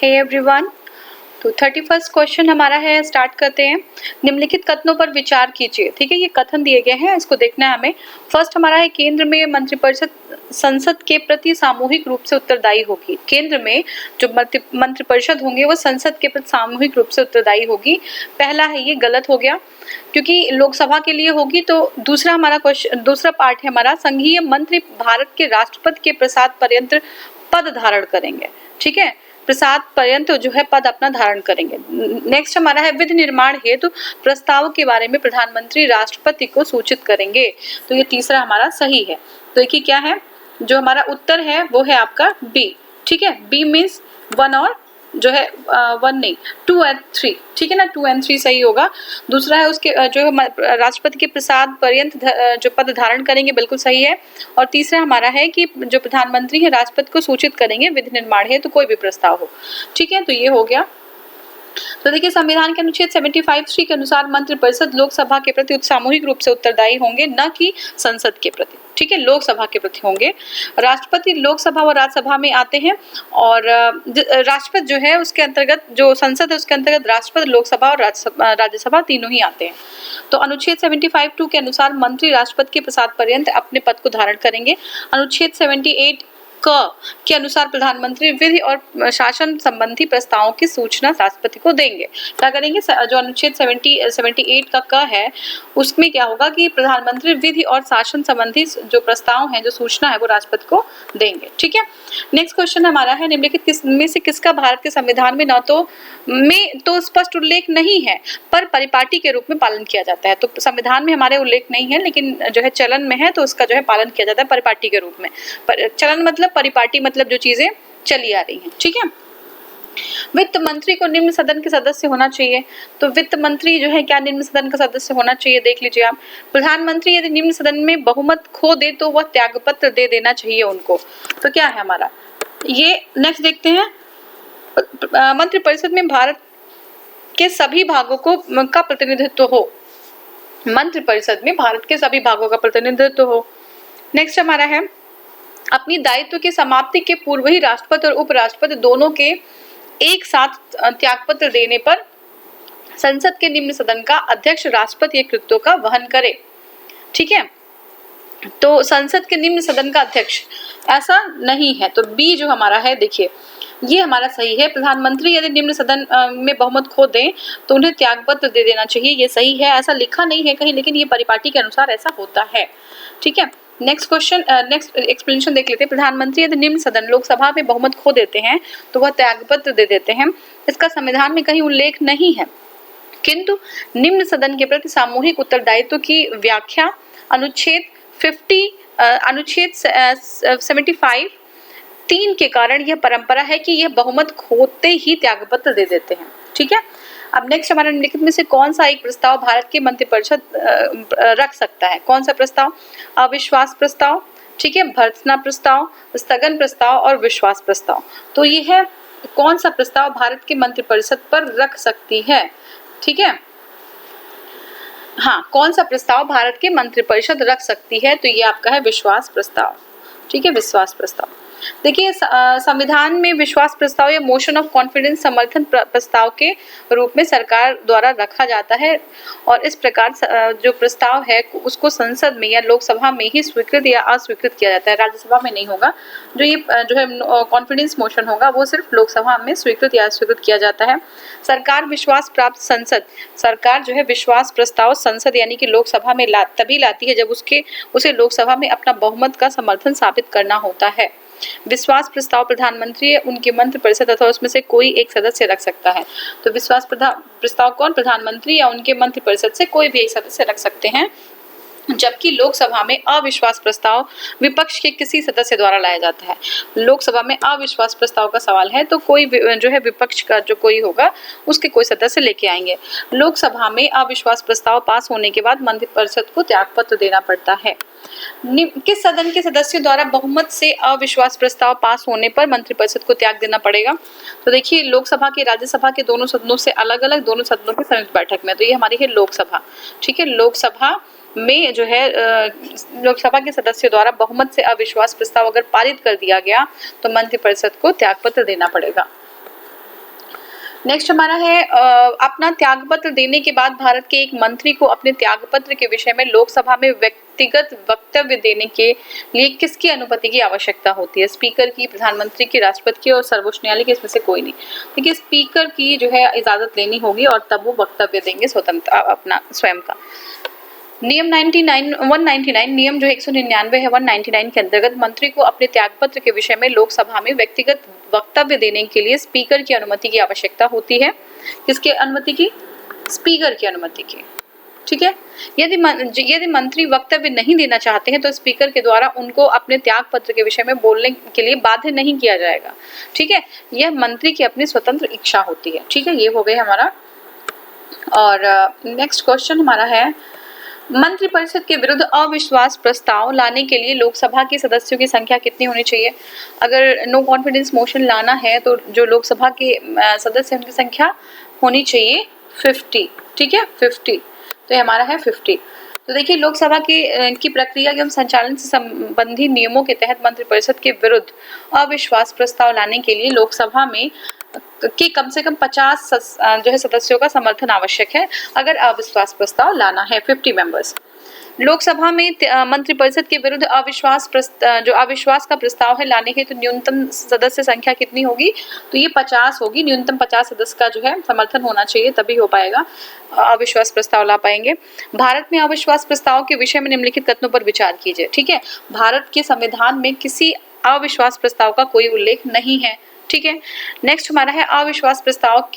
Hey everyone, तो 31st question हमारा है, स्टार्ट करते हैं। निम्नलिखित कथनों पर विचार कीजिए। ठीक है, ये कथन दिए गए हैं, इसको देखना है हमें। फर्स्ट हमारा है, केंद्र में मंत्रिपरिषद संसद के प्रति सामूहिक रूप से उत्तरदायी होगी। केंद्र में जो मंत्रिपरिषद होंगे वो संसद के प्रति सामूहिक रूप से उत्तरदायी होगी। पहला है, ये गलत हो गया क्योंकि लोकसभा के लिए होगी। तो दूसरा हमारा क्वेश्चन, दूसरा पार्ट है हमारा, संघीय मंत्री भारत के राष्ट्रपति के प्रसाद पर्यंत पद धारण करेंगे। ठीक है, प्रसाद पर्यंत जो है पद अपना धारण करेंगे। नेक्स्ट हमारा है, विधि निर्माण हेतु प्रस्ताव के बारे में प्रधानमंत्री राष्ट्रपति को सूचित करेंगे। तो ये तीसरा हमारा सही है। तो देखिए क्या है, जो हमारा उत्तर है वो है आपका बी। ठीक है, बी मीन्स 1 और जो है 1 नहीं 2 और 3। ठीक है ना, 2 और 3 सही होगा। दूसरा है उसके जो राष्ट्रपति के प्रसाद पर्यंत जो पद धारण करेंगे, बिल्कुल सही है। और तीसरा हमारा है कि जो प्रधानमंत्री है राष्ट्रपति को सूचित करेंगे विधि निर्माण है तो कोई भी प्रस्ताव हो। ठीक है, तो ये हो गया। तो देखिए, संविधान के अनुच्छेद 75(3) के अनुसार मंत्रिपरिषद लोकसभा के प्रति सामूहिक रूप से उत्तरदायी होंगे, न कि संसद के प्रति। ठीक है, लोकसभा के प्रति होंगे। राष्ट्रपति लोकसभा और राज्यसभा में आते हैं और राष्ट्रपति जो है उसके अंतर्गत, जो संसद है उसके अंतर्गत राष्ट्रपति, लोकसभा और राज्यसभा तीनों ही आते हैं। तो अनुच्छेद 75(2) के अनुसार मंत्री राष्ट्रपति के प्रसाद पर्यंत अपने पद को धारण करेंगे। अनुच्छेद 78 के अनुसार प्रधानमंत्री विधि और शासन संबंधी प्रस्तावों की सूचना राष्ट्रपति को देंगे। क्या करेंगे, जो अनुच्छेद 78 का क है उसमें क्या होगा कि प्रधानमंत्री विधि और शासन संबंधी जो प्रस्ताव हैं, जो सूचना है वो राष्ट्रपति को देंगे। ठीक है, नेक्स्ट क्वेश्चन हमारा है, निम्नलिखित किसमें से किसका भारत के संविधान में तो स्पष्ट उल्लेख नहीं है पर परिपाटी के रूप में पालन किया जाता है। तो संविधान में हमारे उल्लेख नहीं है लेकिन जो है चलन में है, तो उसका जो है पालन किया जाता है परिपाटी के रूप में। चलन मतलब परिपाटी मतलब जो चीजें चली आ रही हैं। ठीक है, वित्त मंत्री को निम्न सदन के सदस्य होना चाहिए। तो वित्त मंत्री जो है क्या निम्न सदन का सदस्य होना चाहिए, देख लीजिए आप। प्रधानमंत्री यदि निम्न सदन में बहुमत खो दे तो वह त्यागपत्र दे देना चाहिए उनको। तो क्या है हमारा ये, नेक्स्ट देखते हैं। मंत्रिपरिषद में भारत के सभी भागों का प्रतिनिधित्व हो। मंत्रिपरिषद में भारत के सभी भागों का प्रतिनिधित्व हो। नेक्स्ट हमारा है, अपनी दायित्व की समाप्ति के पूर्व ही राष्ट्रपति और उपराष्ट्रपति दोनों के एक साथ त्यागपत्र देने पर संसद के निम्न सदन का अध्यक्ष राष्ट्रपति के कृत्यों का वहन करे। ठीक है, तो संसद के निम्न सदन का अध्यक्ष ऐसा नहीं है। तो बी जो हमारा है, देखिए ये हमारा सही है। प्रधानमंत्री यदि निम्न सदन में बहुमत खो दें तो उन्हें त्यागपत्र दे देना चाहिए, ये सही है। ऐसा लिखा नहीं है कहीं, लेकिन ये परिपाटी के अनुसार ऐसा होता है। ठीक है, नेक्स्ट क्वेश्चन, नेक्स्ट एक्सप्लेनेशन देख लेते हैं। प्रधानमंत्री यदि निम्न सदन लोकसभा में बहुमत खो देते हैं तो वह त्यागपत्र दे देते हैं। इसका संविधान में कहीं उल्लेख नहीं है, किंतु निम्न सदन के प्रति सामूहिक उत्तरदायित्व की व्याख्या अनुच्छेद 75(3) के कारण यह परंपरा है कि यह बहुमत खोते ही त्यागपत्र दे देते हैं। ठीक है, अब नेक्स्ट हमारा निम्नलिखित में से कौन सा एक प्रस्ताव भारत के मंत्रिपरिषद रख सकता है। कौन सा प्रस्ताव, अविश्वास प्रस्ताव, ठीक है, भर्त्सना प्रस्ताव, स्थगन प्रस्ताव और विश्वास प्रस्ताव। तो ये है कौन सा प्रस्ताव भारत के मंत्रिपरिषद पर रख सकती है। ठीक है, हाँ, कौन सा प्रस्ताव भारत के मंत्रिपरिषद रख सकती है, तो ये आपका है विश्वास प्रस्ताव। ठीक है, विश्वास प्रस्ताव। देखिए, संविधान में विश्वास प्रस्ताव या मोशन ऑफ कॉन्फिडेंस समर्थन प्रस्ताव के रूप में सरकार द्वारा रखा जाता है और इस प्रकार जो प्रस्ताव है उसको संसद में या लोकसभा में ही स्वीकृत या अस्वीकृत किया जाता है, राज्यसभा में नहीं होगा। जो है कॉन्फिडेंस मोशन होगा वो सिर्फ लोकसभा में स्वीकृत या अस्वीकृत किया जाता है। सरकार विश्वास प्राप्त संसद, सरकार जो है विश्वास प्रस्ताव संसद यानी कि लोकसभा में तभी लाती है जब उसे लोकसभा में अपना बहुमत का समर्थन साबित करना होता है। विश्वास प्रस्ताव प्रधानमंत्री या उनके मंत्रिपरिषद अथवा उसमें से कोई एक सदस्य रख सकता है। तो विश्वास प्रस्ताव कौन, प्रधानमंत्री या उनके मंत्रिपरिषद से कोई भी एक सदस्य रख सकते हैं, जबकि लोकसभा में अविश्वास प्रस्ताव विपक्ष के किसी सदस्य द्वारा लाया जाता है। लोकसभा में अविश्वास प्रस्ताव का सवाल है तो कोई जो है विपक्ष का जो कोई होगा उसके कोई सदस्य लेके आएंगे। लोकसभा में अविश्वास प्रस्ताव पास होने के बाद मंत्रिपरिषद को त्यागपत्र देना पड़ता है। किस सदन के सदस्यों द्वारा बहुमत से अविश्वास प्रस्ताव पास होने पर मंत्रिपरिषद को त्याग देना पड़ेगा। तो देखिए, लोकसभा के राज्यसभा के दोनों सदनों से अलग अलग दोनों सदनों की संयुक्त बैठक में, तो ये हमारी है लोकसभा। ठीक है, लोकसभा में जो है लोकसभा के सदस्यों द्वारा बहुमत से अविश्वास प्रस्ताव अगर पारित कर दिया गया तो मंत्रिपरिषद को त्यागपत्र देना पड़ेगा। नेक्स्ट हमारा है अपना त्यागपत्र देने के बाद भारत के एक मंत्री को अपने त्यागपत्र के विषय में लोकसभा में व्यक्तिगत वक्तव्य देने के लिए किसकी अनुमति की आवश्यकता होती है? स्पीकर की, प्रधानमंत्री की, राष्ट्रपति की और सर्वोच्च न्यायालय की, इसमें से कोई नहीं। देखिए स्पीकर की जो है इजाजत लेनी होगी और तब वो वक्तव्य देंगे स्वतंत्र अपना स्वयं का। नियम 199 नियम जो 199 है 199 के अंतर्गत मंत्री को अपने त्यागपत्र के विषय में लोकसभा में व्यक्तिगत वक्तव्य देने के लिए स्पीकर की अनुमति की आवश्यकता होती है। किसकी अनुमति की? स्पीकर की अनुमति की। ठीक है, यदि मंत्री वक्तव्य नहीं देना चाहते हैं तो स्पीकर के द्वारा उनको अपने त्यागपत्र के विषय में बोलने के लिए बाध्य नहीं किया जाएगा। ठीक है, यह मंत्री की अपनी स्वतंत्र इच्छा होती है। ठीक है, ये हो गया हमारा। और नेक्स्ट क्वेश्चन हमारा है मंत्रिपरिषद के विरुद्ध अविश्वास प्रस्ताव लाने के लिए लोकसभा के सदस्यों की संख्या कितनी होनी चाहिए? अगर नो कॉन्फिडेंस मोशन लाना है तो जो लोकसभा के सदस्य उनकी संख्या होनी चाहिए 50। ठीक है, 50। तो ये हमारा है 50। तो देखिए लोकसभा की प्रक्रिया एवं संचालन से संबंधी नियमों के तहत मंत्रिपरिषद के विरुद्ध अविश्वास प्रस्ताव लाने के लिए लोकसभा में कि कम से कम 50 जो है सदस्यों का समर्थन आवश्यक है अगर अविश्वास प्रस्ताव लाना है। 50 मेंबर्स। लोकसभा में मंत्रिपरिषद के विरुद्ध जो अविश्वास का प्रस्ताव है लाने के तो न्यूनतम सदस्य संख्या कितनी होगी? तो ये 50 होगी। न्यूनतम 50 सदस्य का जो है समर्थन होना चाहिए तभी हो पाएगा, अविश्वास प्रस्ताव ला पाएंगे। भारत में अविश्वास प्रस्ताव के विषय में निम्नलिखित कथनों पर विचार कीजिए। ठीक है, भारत के संविधान में किसी अविश्वास प्रस्ताव का कोई उल्लेख नहीं है। ठीक है, नेक्स्ट हमारा है अविश्वास प्रस्ताव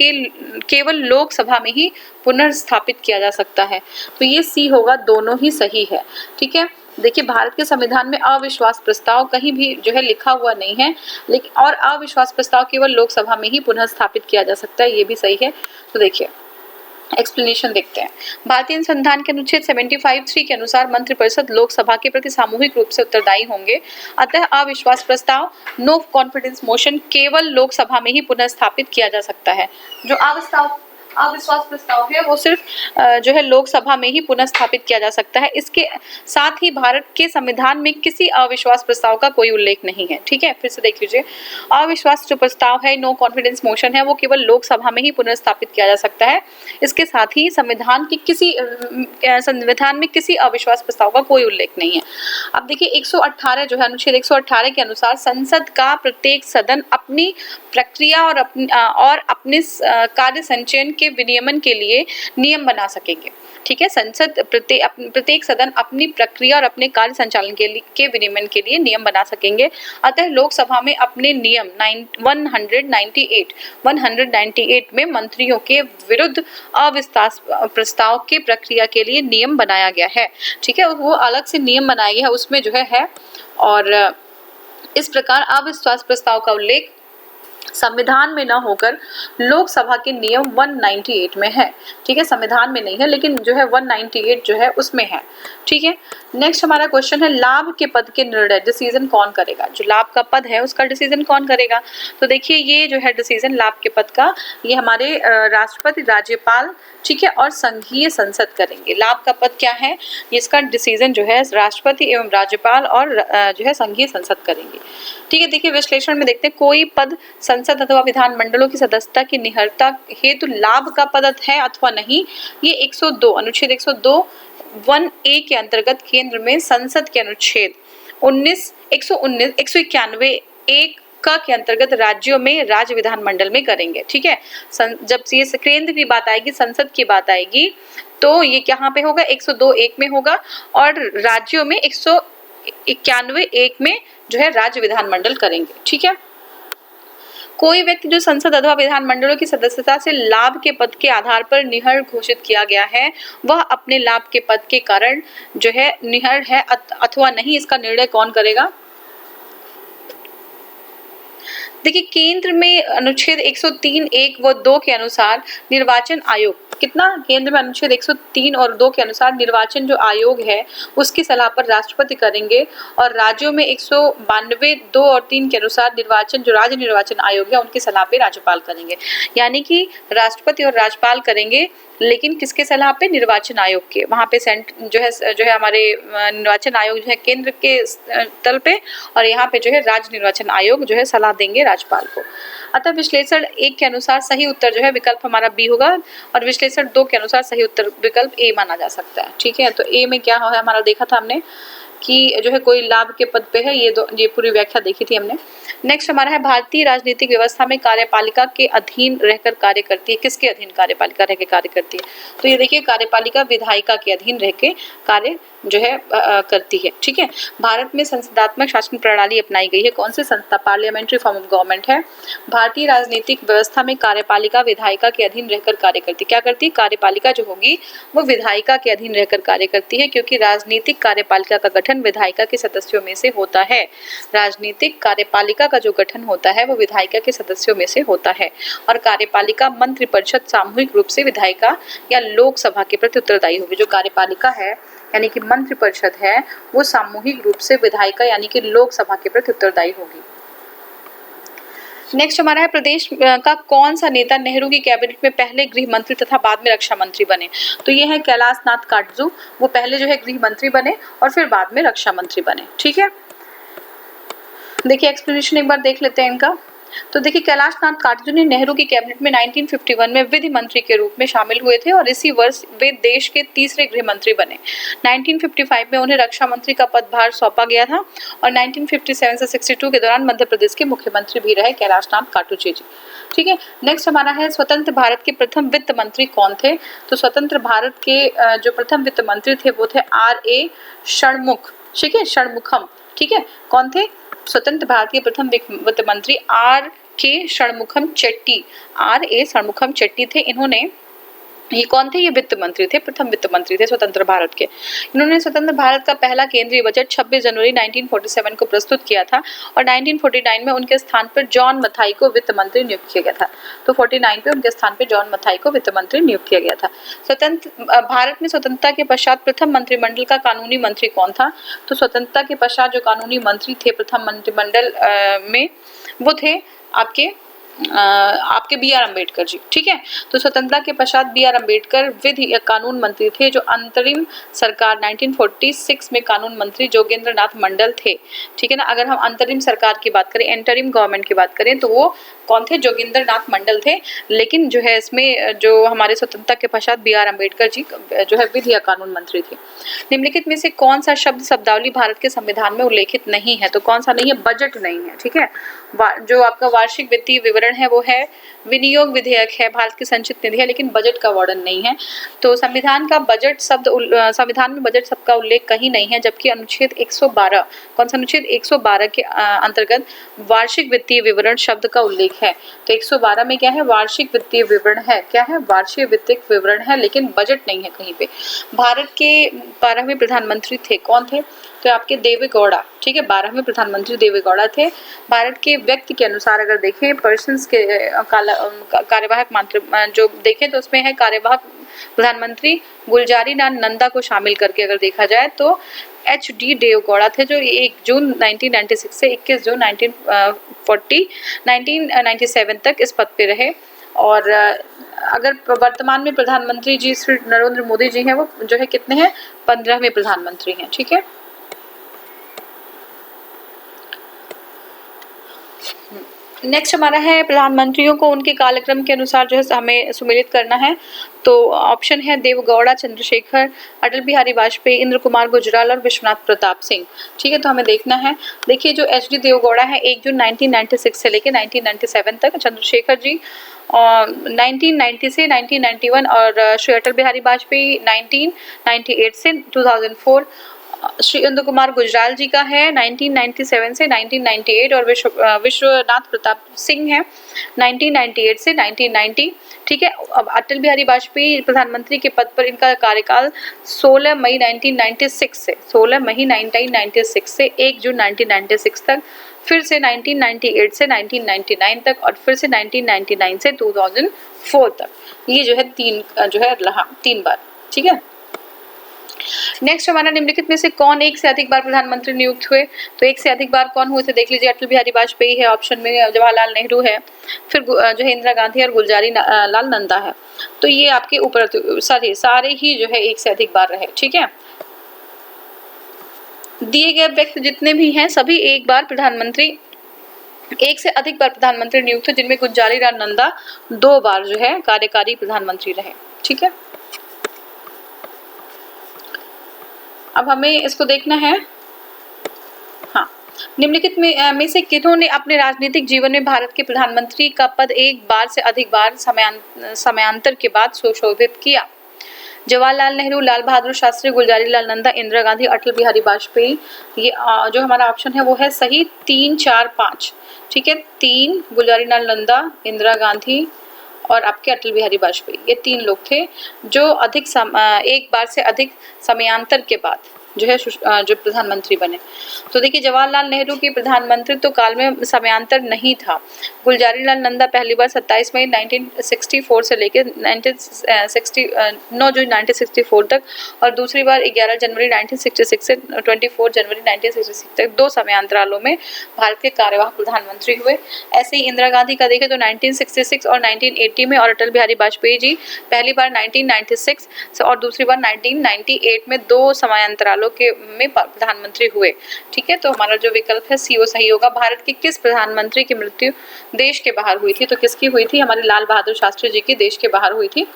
केवल लोकसभा में ही पुनर्स्थापित किया जा सकता है। तो ये सी होगा, दोनों ही सही है। ठीक है, देखिए भारत के संविधान में अविश्वास प्रस्ताव कहीं भी जो है लिखा हुआ नहीं है, लेकिन और अविश्वास प्रस्ताव केवल लोकसभा में ही पुनर्स्थापित किया जा सकता है, ये भी सही है। तो देखिए एक्सप्लेनेशन देखते हैं। भारतीय संविधान के अनुच्छेद 75(3) के अनुसार मंत्रिपरिषद लोकसभा के प्रति सामूहिक रूप से उत्तरदायी होंगे। अतः अविश्वास प्रस्ताव नो कॉन्फिडेंस मोशन केवल लोकसभा में ही पुनर्स्थापित किया जा सकता है। जो अविश्वास प्रस्ताव है वो सिर्फ जो है लोकसभा में ही पुनर्स्थापित किया जा सकता है। इसके साथ ही भारत के संविधान में किसी अविश्वास प्रस्ताव का कोई उल्लेख नहीं है। ठीक है, फिर से देख लीजिए, अविश्वास जो प्रस्ताव है नो कॉन्फिडेंस मोशन है वो केवल लोकसभा में ही पुनर्स्थापित किया जा सकता है। इसके साथ ही संविधान में किसी अविश्वास प्रस्ताव का कोई उल्लेख नहीं है। अब देखिए 118 जो है अनुच्छेद 118 के अनुसार संसद का प्रत्येक सदन अपनी प्रक्रिया और अपने कार्य संचयन के विनियमन के लिए नियम बना सकेंगे। ठीक है, संसद प्रत्येक सदन अपनी प्रक्रिया और अपने कार्य संचालन के विनियमन के लिए नियम बना सकेंगे। अतः लोकसभा में अपने नियम 198 में मंत्रियों के विरुद्ध अविश्वास प्रस्ताव के प्रक्रिया के लिए नियम बनाया गया है। ठीक है, वो अलग से नियम बनाया गया है, उसमें जो है और इस प्रकार अविश्वास प्रस्ताव का उल्लेख संविधान में न होकर लोकसभा के नियम 198 में है। ठीक है, संविधान में नहीं है लेकिन जो है 198 जो है उसमें है। ठीक है, नेक्स्ट हमारा क्वेश्चन है लाभ के पद के निर्णय डिसीजन कौन करेगा? जो लाभ का पद है उसका डिसीजन कौन करेगा? तो देखिए ये जो है डिसीजन लाभ के पद का ये हमारे राष्ट्रपति, राज्यपाल, ठीक है, और संघीय संसद करेंगे। लाभ का पद क्या है? इसका डिसीजन जो है राष्ट्रपति एवं राज्यपाल और जो है संघीय संसद करेंगे। ठीक है, देखिए विश्लेषण में देखते हैं कोई पद संसद अथवा विधानमंडलों की सदस्यता की निहरता हेतु लाभ का पद है अथवा नहीं। ये 102 अनुच्छेद 102(1)(a) के अंतर्गत केंद्र में संसद के अनुच्छेद 191 के अंतर्गत राज्यों में राज्य विधानमंडल में करेंगे। ठीक है, जब ये केंद्र की बात आएगी, संसद की बात आएगी तो ये कहाँ पे होगा? 102(1) में होगा और राज्यों में 191(1) में जो है राज्य विधानमंडल करेंगे। ठीक है, कोई व्यक्ति जो संसद अथवा विधानमंडलों की सदस्यता से लाभ के पद के आधार पर निहर घोषित किया गया है वह अपने लाभ के पद के कारण जो है निहर है अथवा नहीं, इसका निर्णय कौन करेगा? देखिए केंद्र में अनुच्छेद 103(1) व 2 के अनुसार निर्वाचन आयोग कितना, केंद्र में अनुच्छेद 103 और 2 के अनुसार निर्वाचन जो आयोग है उसकी सलाह पर राष्ट्रपति करेंगे, और राज्यों में 192 2 और 3 के अनुसार निर्वाचन जो राज्य निर्वाचन आयोग है उनकी सलाह पे राज्यपाल करेंगे। यानी कि राष्ट्रपति और राज्यपाल करेंगे, लेकिन किसके सलाह पे? निर्वाचन आयोग के। वहाँ पे जो है हमारे निर्वाचन आयोग जो है केंद्र के तल पे, और यहाँ पे जो है राज्य निर्वाचन आयोग जो है सलाह देंगे राज्यपाल को। अतः विश्लेषण 1 के अनुसार सही उत्तर जो है विकल्प हमारा बी होगा, और विश्लेषण 2 के अनुसार सही उत्तर विकल्प ए माना जा सकता है। ठीक है, तो ए में क्या है हमारा, देखा था हमने कि जो है कोई लाभ के पद पे है, ये पूरी व्याख्या देखी थी हमने। नेक्स्ट हमारा है भारतीय राजनीतिक व्यवस्था में कार्यपालिका के अधीन रहकर कार्य करती है। किसके अधीन कार्यपालिका रह के कार्य करती है? तो ये देखिए कार्यपालिका विधायिका के अधीन रह के कार्य जो है करती है। ठीक है, भारत में संसदात्मक शासन प्रणाली अपनाई गई है। कौन सी संस्था? पार्लियामेंट्री फॉर्म ऑफ गवर्नमेंट है। भारतीय राजनीतिक व्यवस्था में कार्यपालिका विधायिका के अधीन रहकर कार्य करती है। क्या करती है? कार्यपालिका जो होगी वो विधायिका के अधीन रहकर कार्य करती है, क्योंकि राजनीतिक कार्यपालिका का गठन विधायिका के सदस्यों में से होता है। राजनीतिक कार्यपालिका का जो गठन होता है वो विधायिका के सदस्यों में से होता है, और कार्यपालिका मंत्रिपरिषद सामूहिक रूप से विधायिका या लोकसभा के प्रति उत्तरदायी होगी। जो कार्यपालिका है यानी कि मंत्रिपरिषद है वो सामूहिक रूप से विधायिका यानी कि लोकसभा के प्रति उत्तरदायी होगी। नेक्स्ट हमारा है प्रदेश का कौन सा नेता नेहरू की कैबिनेट में पहले गृह मंत्री तथा बाद में रक्षा मंत्री बने? तो ये है कैलाश नाथ काटजू। वो पहले जो है गृह मंत्री बने और फिर बाद में रक्षा मंत्री बने। ठीक है, देखिए एक्सप्लेनेशन एक बार देख लेते हैं इनका। तो देखिए कैलाश नाथ काटजू ने नेहरू की कैबिनेट में 1951 में विधि मंत्री के रूप में शामिल हुए थे, और इसी वर्ष वे देश के तीसरे गृह मंत्री बने। 1955 में उन्हें रक्षा मंत्री का पदभार सौंपा गया था, और 1957 से 62 के दौरान मध्य प्रदेश के मुख्यमंत्री भी रहे कैलाश नाथ काटजू जी। ठीक है, नेक्स्ट हमारा है स्वतंत्र भारत के प्रथम वित्त मंत्री कौन थे? तो स्वतंत्र भारत के जो प्रथम वित्त मंत्री थे वो थे R.A. षणमुख। ठीक है, षणमुखम। ठीक है, कौन थे? स्वतंत्र भारत के प्रथम वित्त मंत्री R.K. षणमुखम चेट्टी। R.A. षणमुखम चेट्टी थे। इन्होंने, ये कौन थे? ये वित्त मंत्री थे, प्रथम वित्त मंत्री थे स्वतंत्र भारत के। इन्होंने स्वतंत्र भारत का पहला केंद्रीय बजट 26 जनवरी 1947 को प्रस्तुत किया था, और 1949 में उनके स्थान पर जॉन मथाई को वित्त मंत्री नियुक्त किया गया था। तो 49 पे उनके स्थान पर जॉन मथाई को वित्त मंत्री नियुक्त किया गया था। स्वतंत्र भारत में स्वतंत्रता के पश्चात प्रथम मंत्रिमंडल का कानूनी मंत्री कौन था? तो स्वतंत्रता के पश्चात जो कानूनी मंत्री थे प्रथम मंत्रिमंडल में वो थे आपके बी आर अम्बेडकर जी। ठीक है, तो स्वतंत्रता के पश्चात बी आर अम्बेडकर विधि या कानून मंत्री थे, जो अंतरिम सरकार 1946 में कानून मंत्री जोगेंद्र नाथ मंडल थे। ठीक है ना, अगर हम अंतरिम सरकार की बात करें, इंटरिम गवर्नमेंट की बात करें, तो वो कौन थे? जोगेंद्र नाथ मंडल थे। लेकिन जो है इसमें जो हमारे स्वतंत्रता के पश्चात बी आर अम्बेडकर जी जो है विधि या कानून मंत्री थे। निम्नलिखित में से कौन सा शब्दावली भारत के संविधान में उल्लेखित नहीं है? तो कौन सा नहीं है? बजट नहीं है। ठीक है, जो आपका वार्षिक वित्तीय विवरण है वो है, विनियोग विधेयक है, भारत की संचित निधि है, लेकिन बजट का वर्णन नहीं है। तो संविधान का बजट शब्द, संविधान में बजट शब्द का उल्लेख कहीं नहीं है, जबकि अनुच्छेद 112, कौन सा अनुच्छेद? 112 के अंतर्गत वार्षिक वित्तीय विवरण शब्द का उल्लेख है। तो 112 में क्या है? वार्षिक वित्तीय विवरण है। क्या है? वार्षिक वित्तीय विवरण है, लेकिन बजट नहीं है कहीं पे। भारत के 12वें प्रधानमंत्री थे, कौन थे? तो आपके देवेगौड़ा। ठीक है, 12वें प्रधानमंत्री देवेगौड़ा थे। भारत के व्यक्ति के अनुसार अगर देखें, पर्सन्स के कार्यवाहक मंत्री जो देखें तो उसमें है कार्यवाहक प्रधानमंत्री गुलजारी लाल नंदा को शामिल करके अगर देखा जाए तो H.D. देवेगौड़ा थे, जो 1 जून 1996 से 21 जून 1997 तक इस पद पे रहे। और अगर वर्तमान में प्रधानमंत्री जी श्री नरेंद्र मोदी जी हैं, वो जो है कितने हैं? 15वें प्रधानमंत्री हैं। ठीक है, नेक्स्ट हमारा है प्रधानमंत्रियों को उनके कालक्रम के अनुसार जो है हमें सुमेलित करना है। तो ऑप्शन है देवगौड़ा, चंद्रशेखर, अटल बिहारी वाजपेयी, इंद्र कुमार गुजराल और विश्वनाथ प्रताप सिंह। ठीक है, तो हमें देखना है। देखिए जो H.D. देवगौड़ा है 1 जून 1996 से लेकर 1997 तक, चंद्रशेखर जी 1990 से 1991, और श्री अटल बिहारी वाजपेयी 1998 से 2004, श्री इंद्र कुमार गुजराल जी का है 1997 से 1998, और विश्वनाथ प्रताप सिंह है 1998 से 1990। ठीक है, अब अटल बिहारी वाजपेयी प्रधानमंत्री के पद पर इनका कार्यकाल 16 मई 1996 से 1 जून 1996 तक फिर से 1998 से 1999 तक और फिर से 1999 से 2004 तक। ये जो है तीन बार, ठीक है। नेक्स्ट हमारा निम्नलिखित में से कौन एक से अधिक बार प्रधानमंत्री नियुक्त हुए? तो एक से अधिक बार कौन हुए थे देख लीजिए। अटल बिहारी वाजपेयी है ऑप्शन में, जवाहरलाल नेहरू है, फिर जो है इंदिरा गांधी और गुलजारी लाल नंदा है। तो ये आपके ऊपर सारे ही जो है एक से अधिक बार रहे, ठीक है। दिए गए व्यक्ति जितने भी हैं सभी एक से अधिक बार प्रधानमंत्री नियुक्त हुए, जिनमें गुलजारी लाल नंदा 2 बार जो है कार्यकारी प्रधानमंत्री रहे, ठीक है। अब हमें इसको देखना है। हाँ, निम्नलिखित में से किन्होंने अपने राजनीतिक जीवन में भारत के प्रधानमंत्री का पद एक बार से अधिक बार समयांतर के बाद सुशोभित किया? जवाहरलाल नेहरू, लाल बहादुर शास्त्री, गुलजारी लाल नंदा, इंदिरा गांधी, अटल बिहारी वाजपेयी। ये जो हमारा ऑप्शन है वो है सही 3, 4, 5, ठीक है। 3 गुलजारी लाल नंदा, इंदिरा गांधी और आपके अटल बिहारी वाजपेयी, ये 3 लोग थे जो एक बार से अधिक समयांतर के बाद जो है जो प्रधानमंत्री बने। तो देखिए जवाहरलाल नेहरू की प्रधानमंत्रित्व काल में समयांतर नहीं था। गुलजारी लाल नंदा पहली बार 27 मई 1964 से लेकर 9 जून 1964 तक और दूसरी बार 11 जनवरी 1966 से 24 जनवरी 1966 तक 2 समयांतरालों में भारत के कार्यवाहक प्रधानमंत्री हुए। ऐसे ही इंदिरा गांधी का देखें तो 1966 और 1980 में और अटल बिहारी वाजपेयी जी पहली बार 1996 और दूसरी बार 1998 में 2 समयांतरालों में प्रधानमंत्री हुए, ठीक है। तो हमारा जो विकल्प है सी वो सही होगा। भारत के किस प्रधानमंत्री की मृत्यु देश के बाहर हुई थी? तो किसकी हुई थी? हमारे लाल बहादुर शास्त्री जी की देश के बाहर हुई थी,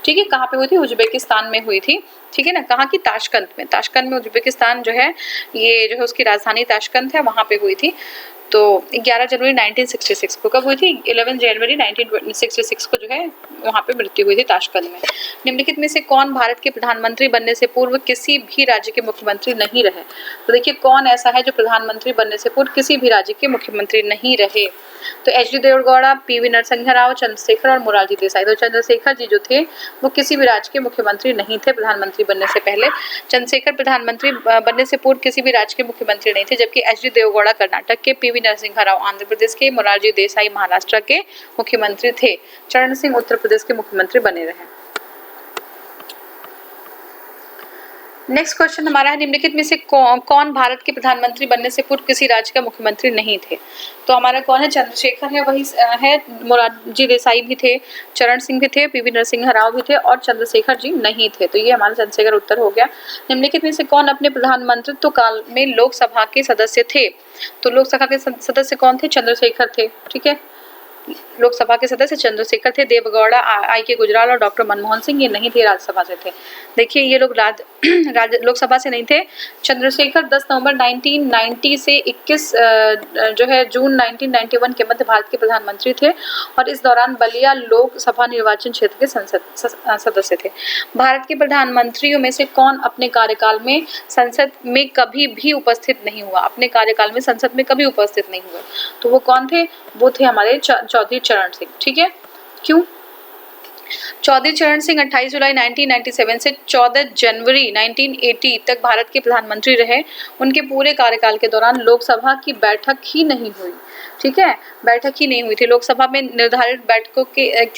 ठीक है। कहाँ पे हुई थी? उज्बेकिस्तान में हुई थी, ठीक है ना। कहाँ की? ताशकंद में उज्बेकिस्तान जो है ये जो है उसकी राजधानी ताशकंद है, वहां पे हुई थी। तो 11 जनवरी 1966 को कब हुई थी? 11 जनवरी 1966 को जो है वहां पे मृत्यु हुई थी ताशकंद में। निम्नलिखित में से कौन भारत के प्रधानमंत्री बनने से पूर्व किसी भी राज्य के मुख्यमंत्री नहीं रहे? तो देखिए कौन ऐसा है जो प्रधानमंत्री बनने से पूर्व किसी भी राज्य के मुख्यमंत्री नहीं रहे? तो H D Deve Gowda, P V Narasimha Rao, Chandrashekhar और मोरारजी देसाई। तो चंद्रशेखर जी जो थे वो किसी भी राज्य के मुख्यमंत्री नहीं थे प्रधानमंत्री बनने से पहले। चंद्रशेखर प्रधानमंत्री बनने से पूर्व किसी भी राज्य के मुख्यमंत्री नहीं थे, जबकि एच डी देवेगौड़ा कर्नाटक के, पीवी नरसिम्हा राव आंध्र प्रदेश के, मोरारजी देसाई महाराष्ट्र के मुख्यमंत्री थे। चरण सिंह उत्तर प्रदेश के मुख्यमंत्री बने रहे। नेक्स्ट क्वेश्चन हमारा है निम्नलिखित में से कौन भारत के प्रधानमंत्री बनने से पूर्व किसी राज्य का मुख्यमंत्री नहीं थे? तो हमारा कौन है? चंद्रशेखर है, वही है। मोरारजी देसाई भी थे, चरण सिंह भी थे, पीवी नरसिम्हा राव भी थे और चंद्रशेखर जी नहीं थे। तो ये हमारा चंद्रशेखर उत्तर हो गया। निम्नलिखित में से कौन अपने प्रधानमंत्रित्व काल में लोकसभा के सदस्य थे? तो लोकसभा के सदस्य कौन थे? चंद्रशेखर थे, ठीक है। लोकसभा के सदस्य चंद्रशेखर थे। देवेगौड़ा, आई के गुजराल और डॉक्टर मनमोहन सिंह ये नहीं थे, राज्यसभा से थे। देखिए ये लोग लोकसभा से नहीं थे। चंद्रशेखर 10 नवंबर 1990 से 21 जो है जून 1991 के मध्य भारत के प्रधानमंत्री थे और इस दौरान बलिया लोकसभा निर्वाचन क्षेत्र के सदस्य थे। भारत के प्रधानमंत्रियों में से कौन अपने कार्यकाल में संसद में कभी भी उपस्थित नहीं हुआ? अपने कार्यकाल में संसद में कभी उपस्थित नहीं हुए। तो वो कौन थे? वो थे हमारे चौधरी चरण सिंह, ठीक है। क्यों? चौधरी चरण सिंह 28 जुलाई 1997 से 14 जनवरी 1980 तक भारत के प्रधानमंत्री रहे। उनके पूरे कार्यकाल के दौरान लोकसभा की बैठक ही नहीं हुई, ठीक है। बैठक ही नहीं हुई थी। लोकसभा में निर्धारित बैठकों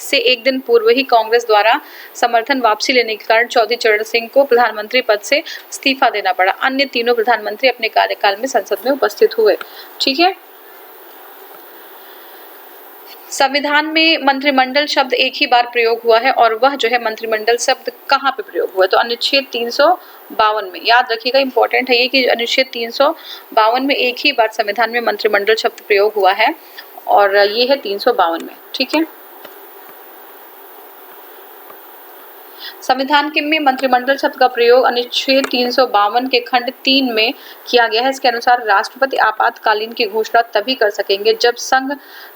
से एक दिन पूर्व ही कांग्रेस द्वारा समर्थन वापसी लेने के कारण चौधरी चरण सिंह को प्रधानमंत्री पद से इस्तीफा देना पड़ा। अन्य तीनों प्रधानमंत्री अपने कार्यकाल में संसद में उपस्थित हुए, ठीक है। संविधान में मंत्रिमंडल शब्द एक ही बार प्रयोग हुआ है और वह जो है मंत्रिमंडल शब्द कहाँ पे प्रयोग हुआ है? तो अनुच्छेद 352 में। याद रखिएगा, इंपॉर्टेंट है ये कि अनुच्छेद 352 में एक ही बार संविधान में मंत्रिमंडल शब्द प्रयोग हुआ है और ये है 352 में, ठीक है। संविधान के में मंत्रिमंडल शब्द का प्रयोग अनुच्छेद 352 के खंड 3 में किया गया है। इसके अनुसार राष्ट्रपति आपातकालीन की घोषणा तभी कर सकेंगे जब संघ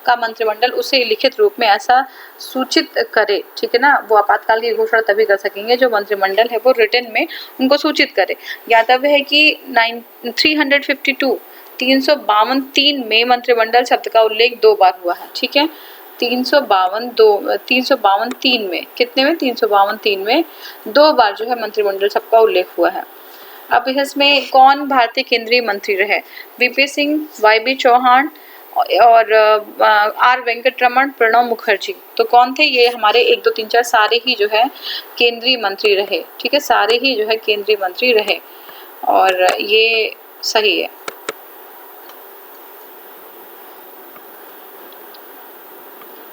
का मंत्रिमंडल उसे लिखित रूप में ऐसा सूचित करे, ठीक है ना। वो आपातकाल की घोषणा तभी कर सकेंगे जो मंत्रिमंडल है वो रिटन में उनको सूचित करे। ज्ञातव्य है कि 352 में मंत्रिमंडल शब्द का उल्लेख 2 बार हुआ है, ठीक है। 352 में कितने में? 352 में 2 बार जो है मंत्रिमंडल शब्द का उल्लेख हुआ है। अब इसमें कौन भारतीय केंद्रीय मंत्री रहे? वीपी सिंह, वाईबी चौहान और आर वेंकटरमण, प्रणब मुखर्जी। तो कौन थे ये? हमारे 1 2 3 4 सारे ही जो है केंद्रीय मंत्री रहे। ठीक है, सारे ही जो है केंद्रीय मंत्री रहे और ये सही है।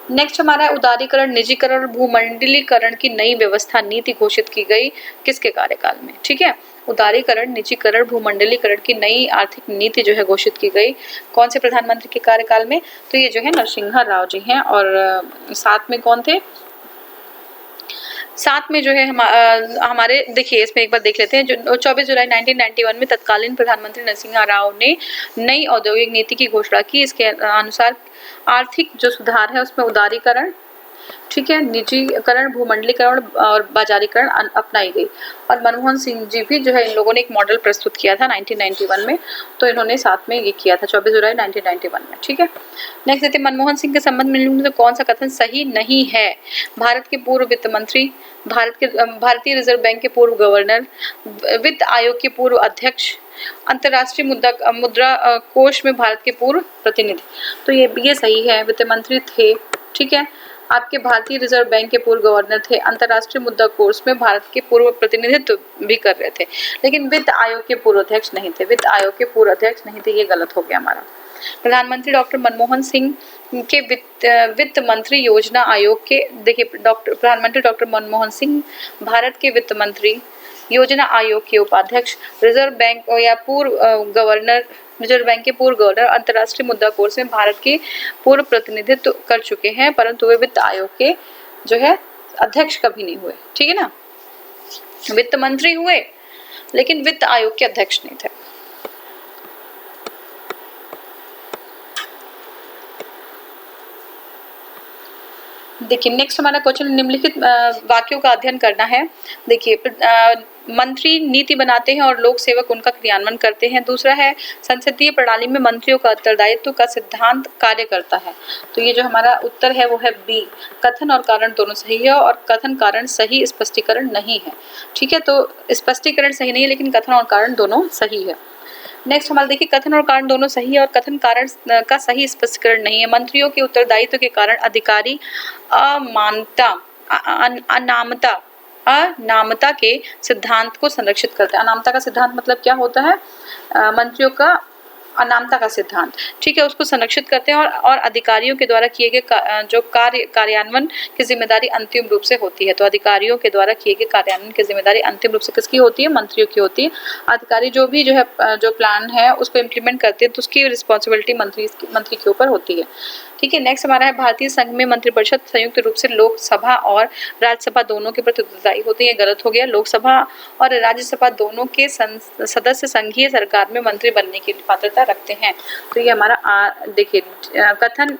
नेक्स्ट हमारा उदारीकरण, निजीकरण और भूमंडलीकरण की नई व्यवस्था नीति घोषित की गई किसके कार्यकाल में? ठीक है, उदारीकरण, निजीकरण, भूमंडलीकरण की नई आर्थिक नीति जो है घोषित की गई कौन से प्रधानमंत्री के कार्यकाल में? तो ये जो है नरसिम्हा राव जी हैं। और साथ में कौन थे? साथ में जो है हमारे देखिए इसमें एक बार देख लेते हैं। जो 24 जुलाई 1991 में तत्कालीन प्रधानमंत्री नरसिम्हा राव ने नई औद्योगिक नीति की घोषणा की। इसके अनुसार आर्थिक जो सुधार है उसमें उदारीकरण, ठीक है, निजीकरण, भूमंडलीकरण और बाजारीकरण अपनाई गई। और मनमोहन सिंह जी भी जो है इन लोगों ने एक मॉडल प्रस्तुत किया था 1991 में, तो इन्होंने साथ में ये किया था 24 जुलाई 1991 में। ठीक है, नेक्स्ट देखते हैं मनमोहन सिंह के संबंध में तो कौन सा कथन सही नहीं है? भारत के पूर्व वित्त मंत्री, भारतीय रिजर्व बैंक के पूर्व गवर्नर, वित्त आयोग के पूर्व अध्यक्ष, अंतर्राष्ट्रीय मुद्रा कोष में भारत के पूर्व प्रतिनिधि। तो ये सही है, वित्त मंत्री थे। ठीक है, आपके भारतीय रिजर्व बैंक के पूर्व गवर्नर थे, अंतर्राष्ट्रीय मुद्रा कोष में भारत के पूर्व प्रतिनिधित्व भी कर रहे थे, लेकिन वित्त आयोग के पूर्व अध्यक्ष नहीं थे। वित्त आयोग के पूर्व अध्यक्ष नहीं थे, ये गलत हो गया हमारा। प्रधानमंत्री डॉक्टर मनमोहन सिंह के वित्त मंत्री योजना आयोग के, देखिए प्रधानमंत्री डॉक्टर मनमोहन सिंह भारत के वित्त मंत्री, योजना आयोग के उपाध्यक्ष, रिजर्व बैंक या पूर्व गवर्नर, रिजर्व बैंक के पूर्व गवर्नर, अंतर्राष्ट्रीय मुद्रा कोष में भारत के पूर्व प्रतिनिधित्व कर चुके हैं, परंतु वे वित्त आयोग के जो है अध्यक्ष कभी नहीं हुए। ठीक है ना, वित्त मंत्री हुए लेकिन वित्त आयोग के अध्यक्ष नहीं थे। देखिए नेक्स्ट हमारा क्वेश्चन, निम्नलिखित वाक्यों का अध्ययन करना है। देखिए मंत्री नीति बनाते हैं और लोक सेवक उनका क्रियान्वयन करते हैं। दूसरा है संसदीय प्रणाली में मंत्रियों का उत्तरदायित्व का सिद्धांत कार्य करता है। तो ये जो हमारा उत्तर है वो है बी, कथन और कारण दोनों सही है और कथन कारण सही स्पष्टीकरण नहीं है। ठीक है, तो स्पष्टीकरण सही नहीं है लेकिन कथन और कारण दोनों सही है। नेक्स्ट हमारा देखिए कथन और कारण दोनों सही है और कथन कारण का सही स्पष्टीकरण नहीं है। मंत्रियों के उत्तरदायित्व के कारण अधिकारी अनामता के सिद्धांत को संरक्षित करते हैं। अनामता का सिद्धांत मतलब क्या होता है? मंत्रियों का अनामता का सिद्धांत, ठीक है, उसको संरक्षित करते हैं और अधिकारियों के द्वारा किए गए जो कार्यान्वयन की जिम्मेदारी अंतिम रूप से होती है। तो अधिकारियों के द्वारा किए गए कार्यान्वयन की जिम्मेदारी अंतिम रूप से किसकी होती है? मंत्रियों की होती है। अधिकारी जो भी जो है जो प्लान है उसको इम्प्लीमेंट करते हैं तो उसकी रिस्पॉन्सिबिलिटी मंत्री के ऊपर होती है। ठीक है, नेक्स्ट हमारा है भारतीय संघ में मंत्रिपरिषद संयुक्त रूप से लोकसभा और राज्यसभा दोनों के प्रति उत्तरदायी होती है। ये गलत हो गया। लोकसभा और राज्यसभा दोनों के सदस्य संघीय सरकार में मंत्री बनने की पात्रता रखते हैं। तो ये हमारा देखिए कथन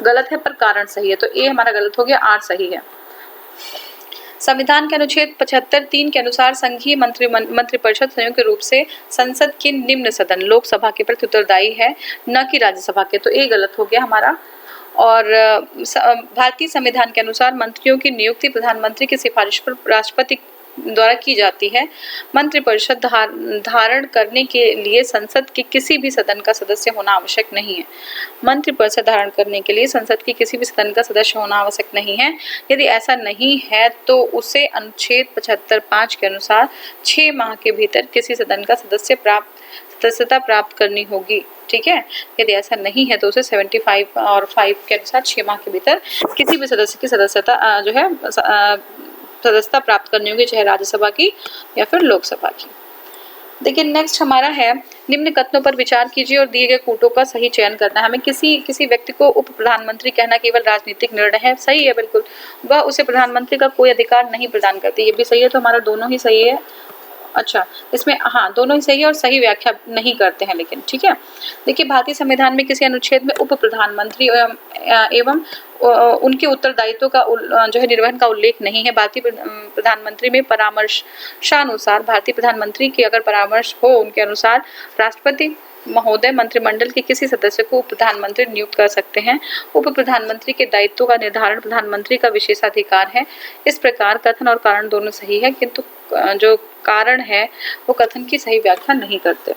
गलत है पर कारण सही है, तो ए हमारा गलत हो गया, आर सही है। संविधान के अनुच्छेद 75(3) के अनुसार संघीय मंत्रिपरिषद संयुक्त रूप से संसद के निम्न सदन लोकसभा के प्रति उत्तरदायी है, न कि राज्यसभा के। तो ये गलत हो गया हमारा। और भारतीय संविधान के अनुसार मंत्रियों की नियुक्ति प्रधानमंत्री की सिफारिश पर राष्ट्रपति द्वारा की जाती है। मंत्रिपरिषद धारण करने के लिए संसद के किसी भी सदन का सदस्य होना आवश्यक नहीं है। मंत्रिपरिषद धारण करने के लिए संसद के किसी भी सदन का सदस्य होना आवश्यक नहीं है। यदि ऐसा नहीं है तो उसे अनुच्छेद 75(5) के अनुसार 6 माह के भीतर किसी सदन का सदस्यता प्राप्त करनी होगी। ठीक है, यदि ऐसा नहीं है तो उसे 75 और 5 के अनुसार 6 माह के भीतर किसी भी सदस्य की सदस्यता जो है सदस्यता प्राप्त करनी होगी, चाहे राज्यसभा की या फिर लोकसभा की। देखिए नेक्स्ट हमारा है निम्न कथनों पर विचार कीजिए और दिए गए कूटों का सही चयन करना है। हमें किसी व्यक्ति को उप प्रधानमंत्री कहना केवल राजनीतिक निर्णय है, सही है बिल्कुल, वह उसे प्रधानमंत्री का कोई अधिकार नहीं प्रदान करती, ये भी सही है। तो हमारा दोनों ही सही है। अच्छा, इसमें हाँ दोनों ही सही है और सही व्याख्या नहीं करते हैं लेकिन। ठीक है, देखिए भारतीय संविधान में किसी अनुच्छेद में उप प्रधानमंत्री एवं उनके उत्तरदायित्व का जो है निर्वहन का उल्लेख नहीं है। भारतीय प्रधानमंत्री में परामर्शानुसार भारतीय प्रधानमंत्री के अगर परामर्श हो उनके अनुसार राष्ट्रपति महोदय मंत्रिमंडल के किसी सदस्य को उप प्रधानमंत्री नियुक्त कर सकते हैं। उप प्रधानमंत्री के दायित्वों का निर्धारण प्रधानमंत्री का विशेषाधिकार है। इस प्रकार कथन और कारण दोनों सही है, किंतु जो कारण है वो कथन की सही व्याख्या नहीं करते।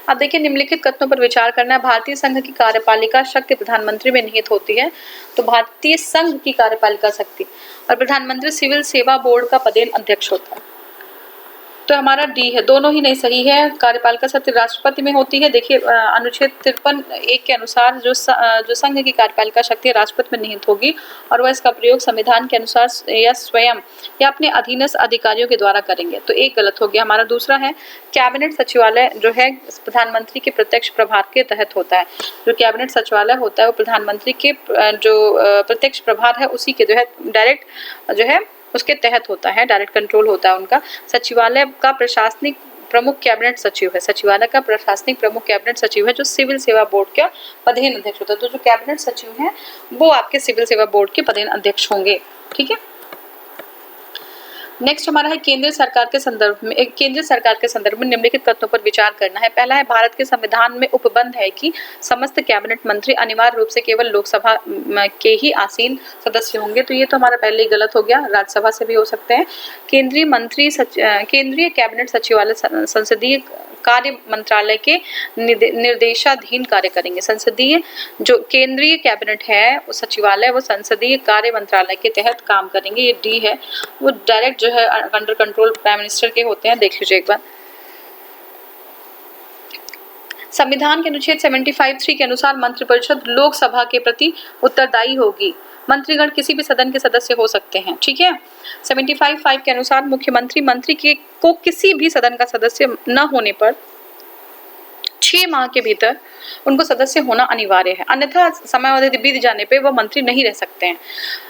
अब देखिए, निम्नलिखित कथनों पर विचार करना है। भारतीय संघ की कार्यपालिका शक्ति प्रधानमंत्री में निहित होती है। तो भारतीय संघ की कार्यपालिका शक्ति और प्रधानमंत्री सिविल सेवा बोर्ड का पदेन अध्यक्ष होता है। तो हमारा डी है, दोनों ही नहीं सही है। कार्यपालिका शक्ति राष्ट्रपति में होती है। देखिए अनुच्छेद 53(1) के अनुसार जो संघ की कार्यपालिका शक्ति राष्ट्रपति में निहित होगी और वह इसका प्रयोग संविधान के अनुसार या स्वयं या अपने अधीनस्थ अधिकारियों के द्वारा करेंगे। तो एक गलत हो गया। हमारा दूसरा है, कैबिनेट सचिवालय जो है प्रधानमंत्री के प्रत्यक्ष प्रभार के तहत होता है। जो कैबिनेट सचिवालय होता है वो प्रधानमंत्री के जो प्रत्यक्ष प्रभार है उसी के जो है डायरेक्ट जो है उसके तहत होता है, डायरेक्ट कंट्रोल होता है उनका। सचिवालय का प्रशासनिक प्रमुख कैबिनेट सचिव है। सचिवालय का प्रशासनिक प्रमुख कैबिनेट सचिव है जो सिविल सेवा बोर्ड का पदेन अध्यक्ष होता है। तो जो कैबिनेट सचिव हैं वो आपके सिविल सेवा बोर्ड के पदेन अध्यक्ष होंगे। ठीक है। नेक्स्ट हमारा है केंद्र सरकार के संदर्भ में निम्नलिखित कथनों पर विचार करना है। पहला है, भारत के संविधान में उपबंध है कि समस्त कैबिनेट मंत्री अनिवार्य रूप से केवल लोकसभा के ही आसीन सदस्य होंगे। तो ये तो हमारा पहले ही गलत हो गया, राज्यसभा से भी हो सकते हैं। केंद्रीय कैबिनेट सचिवालय संसदीय कार्य मंत्रालय के निर्देशाधीन कार्य करेंगे। संसदीय जो केंद्रीय कैबिनेट है वो सचिवालय वो संसदीय कार्य मंत्रालय के तहत काम करेंगे। ये डी है, वो डायरेक्ट जो है अंडर कंट्रोल प्राइम मिनिस्टर के होते हैं। देख लीजिए एक बार। संविधान के अनुच्छेद 75(3) के अनुसार मंत्रिपरिषद लोकसभा के प्रति उत्तरदायी होगी। मंत्रीगण किसी भी सदन के सदस्य हो सकते हैं। ठीक है। 75(5) के अनुसार मंत्री को किसी भी सदन का सदस्य न होने पर 6 माह के भीतर उनको सदस्य होना अनिवार्य है, अन्यथा समयावधि बीत जाने पे वह मंत्री नहीं रह सकते हैं।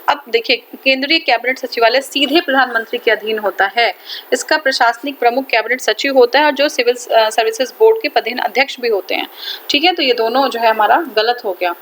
अब देखिए, केंद्रीय कैबिनेट सचिवालय सीधे प्रधानमंत्री के अधीन होता है। इसका प्रशासनिक प्रमुख कैबिनेट सचिव होता है और जो सिविल सर्विसेज बोर्ड के पदेन अध्यक्ष भी होते हैं। ठीक है। तो ये दोनों जो है हमारा गलत हो गया।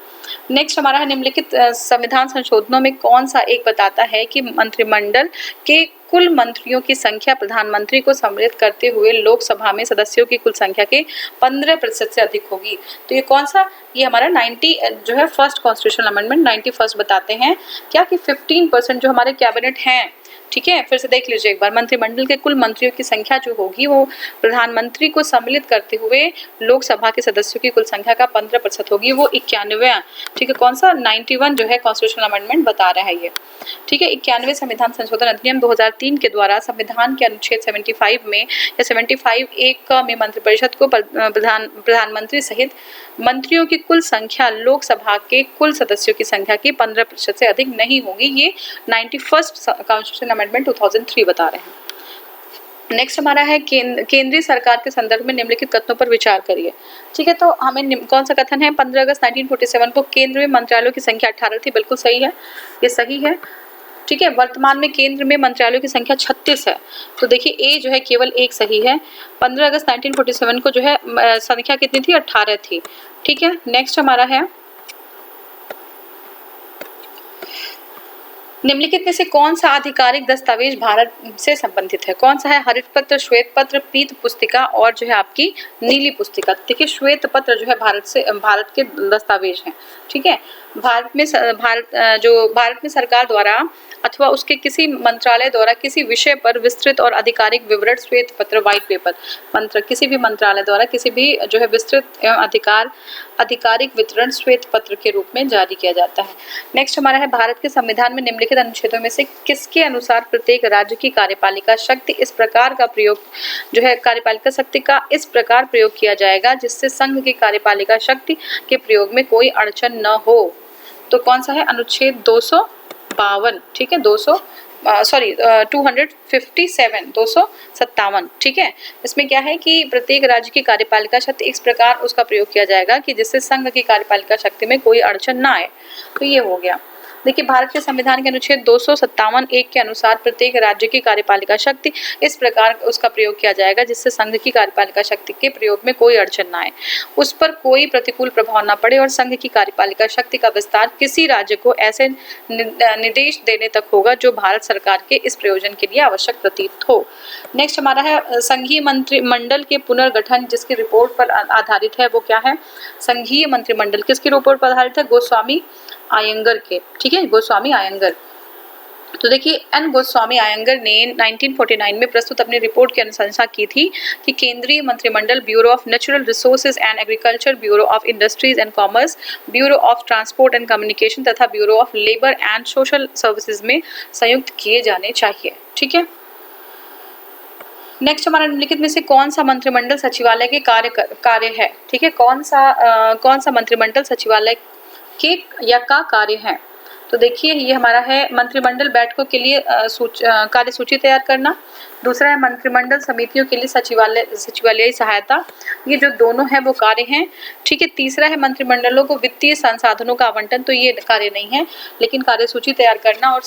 नेक्स्ट हमारा है, निम्नलिखित संविधान संशोधनों में कौन सा एक बताता है कि मंत्रिमंडल के कुल मंत्रियों की संख्या प्रधानमंत्री को सम्मिलित करते हुए लोकसभा में सदस्यों की कुल संख्या के 15% से अधिक होगी। तो ये कौन सा, ये हमारा 90 जो है फर्स्ट कॉन्स्टिट्यूशनल अमेंडमेंट 91 बताते हैं क्या कि 15% जो हमारे कैबिनेट हैं। ठीक है। फिर से देख लीजिए एक बार, मंत्रिमंडल के कुल मंत्रियों की संख्या जो होगी वो प्रधानमंत्री को सम्मिलित करते हुए लोकसभा के सदस्यों की कुल संख्या का 15% होगी। वो 91। ठीक है। कौन सा, 91 जो है कॉन्स्टिट्यूशनल अमेंडमेंट बता रहा है ये। ठीक है। 91 संविधान संशोधन अधिनियम 2003 के द्वारा संविधान के अनुच्छेद 75 में या 75(1) में मंत्रिपरिषद को प्रधानमंत्री सहित मंत्रियों की कुल संख्या लोकसभा के कुल सदस्यों की संख्या की 15% से अधिक नहीं होगी। ये 91 कॉन्स्टिट्यूशनल अमेंडमेंट 2003 बता रहे हैं। नेक्स्ट हमारा है, केंद्रीय सरकार के संदर्भ में निम्नलिखित कथनों पर विचार करिए। ठीक है। तो हमें कौन सा कथन है, 15 अगस्त 1947 को केंद्र में मंत्रालयों की संख्या 18 थी। बिल्कुल सही है, ये सही है। ठीक है। वर्तमान में केंद्र में मंत्रालयों की संख्या 36 है। तो देखिए ए जो है केवल एक सही है। 15 अगस्त 1947 को जो है संख्या कितनी थी, 18 थी। ठीक है। नेक्स्ट हमारा है, निम्नलिखित में से कौन सा आधिकारिक दस्तावेज भारत से संबंधित है। कौन सा है, हरित पत्र, श्वेत पत्र, पीत पुस्तिका और जो है आपकी नीली पुस्तिका। देखिए श्वेत पत्र जो है भारत के दस्तावेज हैं। ठीक है। भारत में सरकार द्वारा अथवा उसके किसी मंत्रालय द्वारा किसी विषय पर विस्तृत और आधिकारिक विवरण श्वेत पत्र, व्हाइट पेपर, किसी भी मंत्रालय द्वारा किसी भी जो है विस्तृत एवं आधिकारिक वितरण श्वेत पत्र के रूप में जारी किया जाता है। नेक्स्ट हमारा है, भारत के संविधान में निम्नलिखित अनुच्छेदों में से किसके अनुसार प्रत्येक राज्य की कार्यपालिका शक्ति इस प्रकार का प्रयोग जो है कार्यपालिका शक्ति का इस प्रकार प्रयोग किया जाएगा जिससे संघ की कार्यपालिका शक्ति के प्रयोग में कोई अड़चन न हो। तो कौन सा है, अनुच्छेद 252। ठीक है। 257। ठीक है। इसमें क्या है कि प्रत्येक राज्य की कार्यपालिका शक्ति इस प्रकार उसका प्रयोग किया जाएगा कि जिससे संघ की कार्यपालिका शक्ति में कोई अड़चन ना आए। तो ये हो गया। देखिए भारत के संविधान के अनुच्छेद 257(1) के अनुसार प्रत्येक राज्य की कार्यपालिका शक्ति इस प्रकार उसका प्रयोग किया जाएगा जिससे संघ की कार्यपालिका शक्ति के प्रयोग में कोई अड़चन न आए, उस पर कोई प्रतिकूल प्रभाव न पड़े और संघ की कार्यपालिका शक्ति का विस्तार किसी राज्य को ऐसे निर्देश देने तक होगा जो भारत सरकार के इस प्रयोजन के लिए आवश्यक प्रतीत हो। नेक्स्ट हमारा है संघीय मंत्रिमंडल के पुनर्गठन, जिसकी रिपोर्ट पर आधारित है वो क्या है? संघीय मंत्रिमंडल किसकी रिपोर्ट पर आधारित है? गोस्वामी आयंगर के, ठीक है, गोस्वामी आयंगर। तो देखिए एन गोस्वामी आयंगर ने 1949 में प्रस्तुत अपनी रिपोर्ट की अनुशंसा की थी कि केंद्रीय मंत्रिमंडल bureau of natural resources and agriculture, bureau of industries and commerce, bureau of transport and communication तथा bureau of labour and social services में संयुक्त किए जाने चाहिए, ठीक है। नेक्स्ट हमारा निम्नलिखित में से कौन सा मंत्रिमंडल सचिवालय के कार्य है? ठीक है, कौन सा मंत्रिमंडल सचिवालय के या का कार्य है? तो देखिए ये हमारा है मंत्रिमंडल बैठकों के लिए कार्यसूची तैयार करना, दूसरा है मंत्रिमंडल समितियों के लिए सचिवालयी सहायता, ये जो दोनों है वो कार्य हैं, ठीक है। तीसरा है मंत्रिमंडलों को वित्तीय संसाधनों का आवंटन, तो ये कार्य नहीं है, लेकिन कार्यसूची तैयार करना और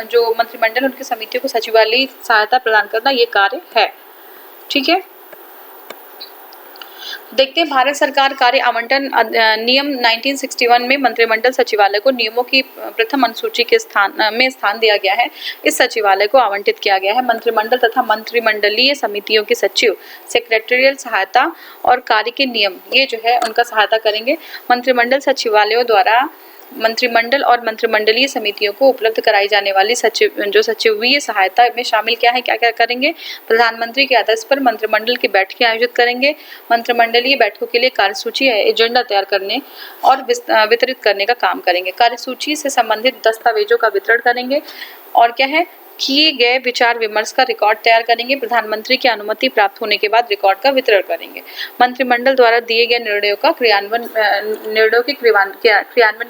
जो मंत्रिमंडल उनकी समितियों को सचिवालयी सहायता प्रदान करना ये कार्य है, ठीक है। देखते हैं भारत सरकार कार्य आवंटन नियम 1961 में मंत्रिमंडल सचिवालय को नियमों की प्रथम अनुसूची के स्थान दिया गया है। इस सचिवालय को आवंटित किया गया है मंत्रिमंडल तथा मंत्रिमंडलीय समितियों के सचिव, सेक्रेटरियल सहायता और कार्य के नियम, ये जो है उनका सहायता करेंगे। मंत्रिमंडल सचिवालयों द्वारा मंत्रिमंडल और मंत्रिमंडलीय समितियों को उपलब्ध कराई जाने वाली सचिवीय सहायता में शामिल क्या है, क्या क्या करेंगे? प्रधानमंत्री के आदेश पर मंत्रिमंडल की बैठकें आयोजित करेंगे, मंत्रिमंडलीय बैठकों के लिए कार्यसूची एजेंडा तैयार करने और वितरित करने का काम करेंगे, कार्यसूची से संबंधित दस्तावेजों का वितरण करेंगे और क्या है, किए गए विचार विमर्श का रिकॉर्ड तैयार करेंगे, प्रधानमंत्री की अनुमति प्राप्त होने के बाद रिकॉर्ड का वितरण करेंगे, मंत्रिमंडल द्वारा दिए गए निर्णयों के क्रियान्वयन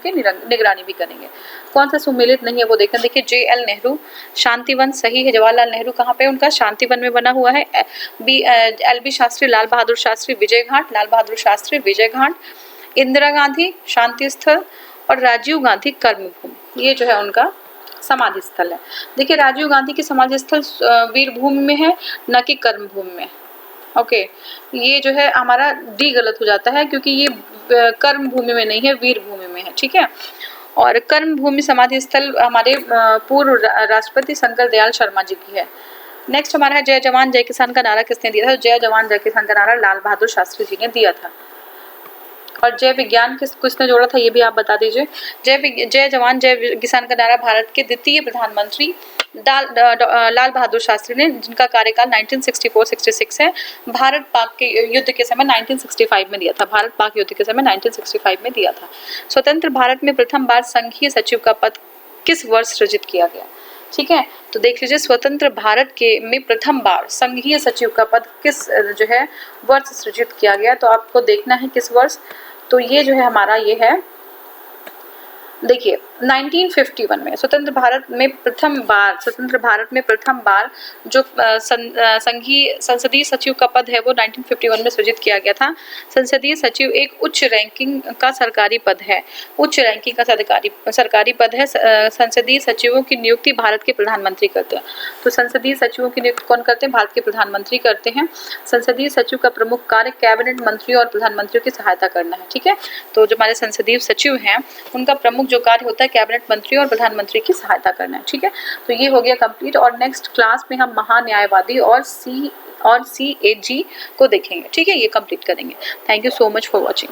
की निगरानी भी करेंगे। कौन सा सुमेलित नहीं है वो देखें। देखिए JL नेहरू, शांतिवन सही है। जवाहरलाल नेहरू कहाँ पे? उनका शांतिवन में बना हुआ है। LB शास्त्री, लाल बहादुर शास्त्री विजय घाट, लाल बहादुर शास्त्री विजय घाट, इंदिरा गांधी शांति स्थल और राजीव गांधी कर्मभूमि, ये जो है उनका समाधि स्थल है। देखिए राजीव गांधी की समाधि स्थल वीर भूमि में है, न कि कर्म भूमि में। ओके, ये जो है हमारा डी गलत हो जाता है क्योंकि ये कर्म भूमि में नहीं है, वीर भूमि में है, ठीक है। और कर्म भूमि समाधि स्थल हमारे पूर्व राष्ट्रपति शंकर दयाल शर्मा जी की है। नेक्स्ट हमारा है जय जवान जय किसान का नारा किसने दिया था? जय जवान जय किसान का नारा लाल बहादुर शास्त्री जी ने दिया था। और जय विज्ञान किसने जोड़ा था ये भी आप बता दीजिए। जय जवान जय किसान का नारा भारत के द्वितीय प्रधानमंत्री लाल बहादुर शास्त्री ने, जिनका कार्यकाल 1964-66 है, भारत पाक के युद्ध के समय 1965 में दिया था। भारत पाक युद्ध के समय 1965 में दिया था। स्वतंत्र भारत में प्रथम बार संघीय सचिव का पद किस वर्ष सृजित किया गया? ठीक है, तो देख लीजिए स्वतंत्र भारत के में प्रथम बार संघीय सचिव का पद किस जो है वर्ष सृजित किया गया, तो आपको देखना है किस वर्ष। तो ये जो है हमारा ये है, देखिए 1951 में स्वतंत्र भारत में प्रथम बार जो संसदीय सचिव का पद है वो 1951 में सृजित किया गया था। संसदीय सचिव एक उच्च रैंकिंग का सरकारी पद है, उच्च रैंकिंग का सरकारी पद है। संसदीय सचिवों की नियुक्ति भारत के प्रधानमंत्री करते हैं। तो संसदीय सचिवों की नियुक्ति कौन करते हैं? भारत के प्रधानमंत्री करते हैं। संसदीय सचिव का प्रमुख कार्य कैबिनेट मंत्रियों और प्रधानमंत्रियों की सहायता करना है, ठीक है। तो जो हमारे संसदीय सचिव हैं उनका प्रमुख जो कार्य होता है कैबिनेट मंत्री और प्रधानमंत्री की सहायता करना है, ठीक है। तो ये हो गया कंप्लीट, और नेक्स्ट क्लास में हम महान्यायवादी और CAG को देखेंगे, ठीक है, ये कंप्लीट करेंगे। Thank you so much for watching.